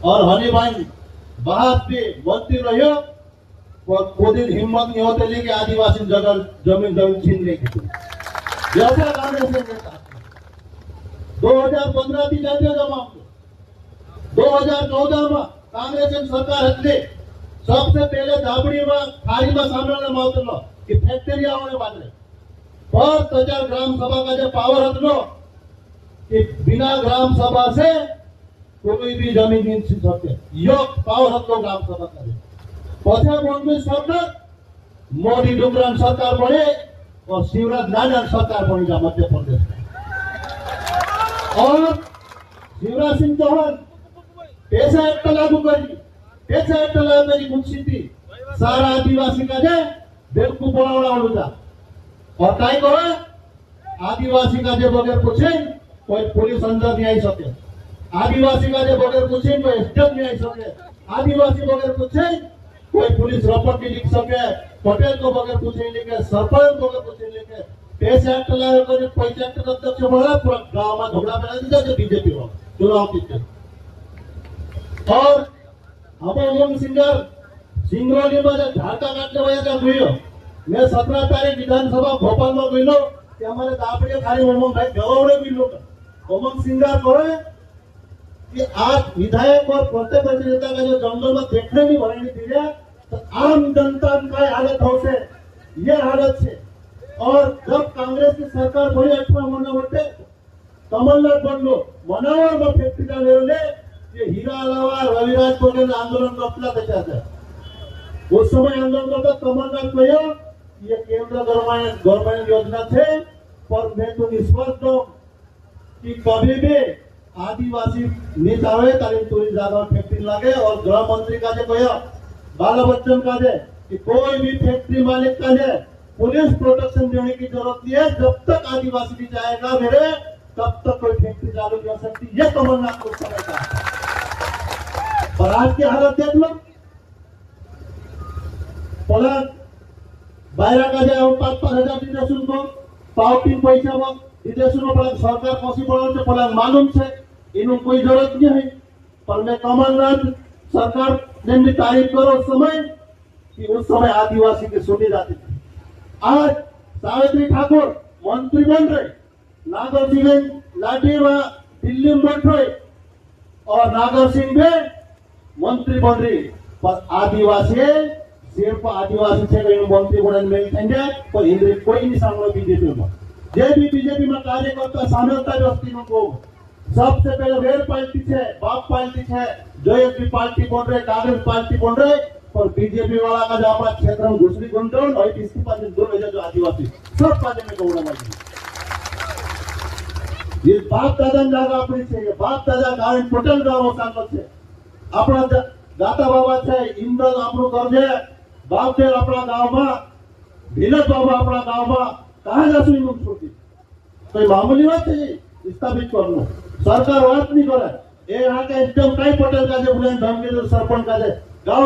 और हनीभाई बाहर भी मंत्री रहो वो दिन हिम्मत नहीं होते लेके आदिवासी जमीन छीन लेके जैसा कांग्रेस ने नेता 2015 થી જાતે જમા 2014 में कांग्रेस की सरकार હતી सबसे पहले धाबड़ी में खाड़ी में सामने मावतलो कि फैक्ट्री आवने वाले पर तजार ग्राम सभा का जो पावर हतलो कि बिना ग्राम सभा से कोई भी जमीन नहीं छीन सकते यो पावर हतलो ग्राम सभा का पछे बोलबे सरकार मोदी डुगरान सरकार बने और शिवराज नारायण सरकार बनी जा मध्य प्रदेश में और शिवराज सिंह चौहान पैसा एक्ट लागू करी पैसा एक्ट लागू करी मुंशी थी सारा आदिवासी का जे बेवकूफ बनावड़ा था और काय करे आदिवासी का जे बगैर पूछे कोई पुलिस अंदर नहीं आई सके आदिवासी का जे बगैर पूछे कोई स्टेट नहीं आई सके आदिवासी बगैर पूछे कोई पुलिस रिपोर्ट नहीं लिख सके पटेल को बगैर पूछे लिखे सरपंच को बगैर पूछे लिखे पैसा एक्ट लागू करी पैसा एक्ट अध्यक्ष बना पूरा गांव में झगड़ा बना दीजिए जो बीजेपी हो चुनाव जीते और हम उमंग सिंगर सिंगरौली में झाड़का काटने वाले का हुई मैं 17 तारीख विधानसभा भोपाल में गई कि हमारे दापड़े खाली उमंग भाई गवावड़े भी लोग उमंग सिंगर करे कि आज विधायक और प्रत्येक नेता का जो जंगल में देखने नहीं भरनी थी तो आम जनता का हालत हो से ये हालत है और जब कांग्रेस की सरकार बड़ी 18 महीने होते कमलनाथ बंधु मनावर में फैक्ट्री का ले ये हीरा अलावा रविराज पटेल आंदोलन करता था उस समय आंदोलन करता कमलनाथ कहो ये केंद्र गवर्नमेंट योजना थे पर मैं तो निष्पक्ष हूँ कि कभी भी आदिवासी नेता हुए तारीख तो ज्यादा फैक्ट्री लगे और गृह मंत्री का कहो बाला बच्चन का कि कोई भी फैक्ट्री मालिक का पुलिस प्रोटेक्शन देने की जरूरत नहीं है जब तक आदिवासी नहीं जाएगा मेरे तब तक कोई फैक्ट्री चालू नहीं हो सकती ये कमलनाथ को समय का और आज की हालत देख लो पला बाहर का जाए 5,000 दीदे सुनको पावती पैसा में दीदे सुनो पला सरकार पॉसिबल है पला मालूम है इन्हों कोई जरूरत नहीं है पर मैं कमलनाथ सरकार ने भी तारीफ करो समय कि उस समय आदिवासी की सुनी जाती थी आज सावित्री ठाकुर मंत्री बन रहे नागर सिंह लाठी दिल्ली में बैठ रहे और नागर सिंह भी मंत्री बन रही पर आदिवासी सिर्फ आदिवासी से कहीं मंत्री बनने मिल थे पर इंद्र कोई नहीं सामने बीजेपी में जे भी बीजेपी में कार्यकर्ता सामलता व्यक्ति को सबसे पहले रेड पार्टी है बाप पार्टी है जेएसपी पार्टी बन रहे कांग्रेस पार्टी बन रहे और बीजेपी वाला का जो हमारा क्षेत्र में घुसरी गुंडन और इस्तीफा दोनों जो आदिवासी सब पार्टी में गौरव ये बाप दादा जागा अपनी છે બાપ દાદા ગામ પટેલ ગામો સાંકળ છે આપણા દાતા બાબા છે ઇન્દ્ર આપણું ઘર છે બાપ દેવ આપણા ગામમાં ભીલત બાબા આપણા ગામમાં કહાં જશું એનું છોડી તો મામૂલી વાત છે સ્થાપિત કરવું સરકાર વાત નહીં કરે એ આ કે એકદમ કઈ પટેલ કાજે બોલાવીને ધમકી દે સરપંચ કાજે गाँव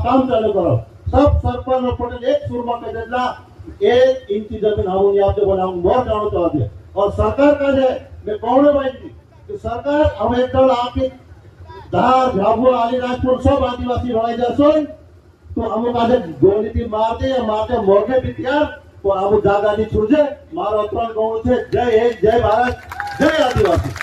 काम चालू करो सब सरपंच और पटेल एक सुर में कह देना 1 इंच जमीन हम यहाँ पे बनाऊंगा बहुत जानो चाहते और सरकार का है मैं कौन है भाई कि सरकार हम एक दल आके धार झाबुआ अलीराजपुर सब आदिवासी रह जासो तो हम काजे गोली थी मारते मोगे भी तैयार तो हम जागा नहीं छूटे मारो उत्तराखंड गाँव से जय हिंद जय भारत जय आदिवासी।